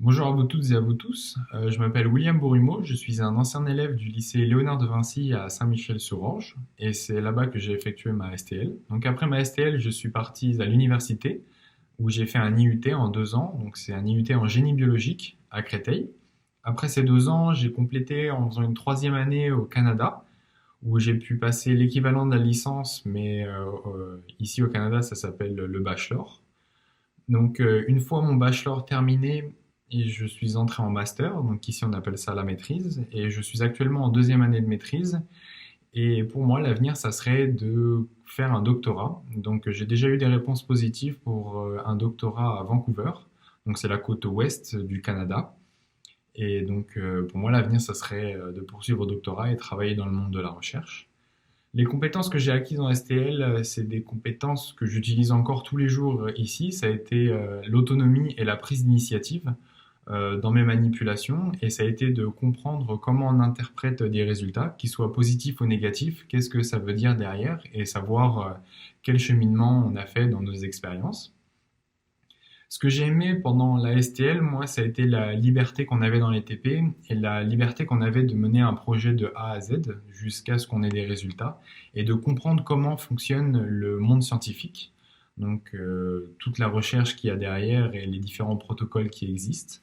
Bonjour à vous toutes et à vous tous. Je m'appelle William Bourimo, je suis un ancien élève du lycée Léonard de Vinci à Saint-Michel-sur-Orge et c'est là-bas que j'ai effectué ma STL. Donc après ma STL, je suis parti à l'université où j'ai fait un IUT en 2 ans, donc c'est un IUT en génie biologique à Créteil. Après ces 2 ans, j'ai complété en faisant une troisième année au Canada où j'ai pu passer l'équivalent de la licence, mais ici au Canada ça s'appelle le bachelor. Donc, une fois mon bachelor terminé, et je suis entré en master, donc ici on appelle ça la maîtrise, et je suis actuellement en deuxième année de maîtrise. Et pour moi, l'avenir, ça serait de faire un doctorat. Donc, j'ai déjà eu des réponses positives pour un doctorat à Vancouver, donc c'est la côte ouest du Canada. Et donc, pour moi, l'avenir, ça serait de poursuivre au doctorat et travailler dans le monde de la recherche. Les compétences que j'ai acquises en STL, c'est des compétences que j'utilise encore tous les jours ici. Ça a été l'autonomie et la prise d'initiative dans mes manipulations et ça a été de comprendre comment on interprète des résultats, qu'ils soient positifs ou négatifs, qu'est-ce que ça veut dire derrière et savoir quel cheminement on a fait dans nos expériences. Ce que j'ai aimé pendant la STL, moi, ça a été la liberté qu'on avait dans les TP et la liberté qu'on avait de mener un projet de A à Z jusqu'à ce qu'on ait des résultats et de comprendre comment fonctionne le monde scientifique. Donc, toute la recherche qu'il y a derrière et les différents protocoles qui existent.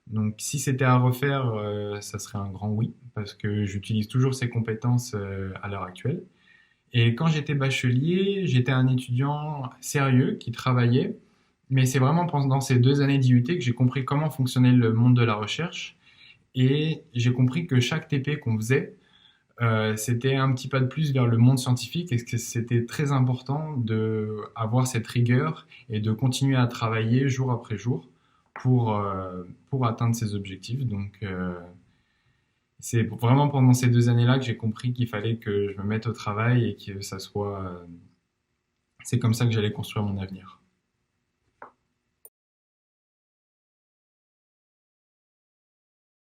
Donc, si c'était à refaire, ça serait un grand oui, parce que j'utilise toujours ces compétences à l'heure actuelle. Et quand j'étais bachelier, j'étais un étudiant sérieux qui travaillait, mais c'est vraiment pendant ces 2 années d'IUT que j'ai compris comment fonctionnait le monde de la recherche et j'ai compris que chaque TP qu'on faisait, c'était un petit pas de plus vers le monde scientifique et que c'était très important d'avoir cette rigueur et de continuer à travailler jour après jour pour atteindre ses objectifs. Donc, c'est vraiment pendant ces 2 années-là que j'ai compris qu'il fallait que je me mette au travail et que ça soit. C'est comme ça que j'allais construire mon avenir.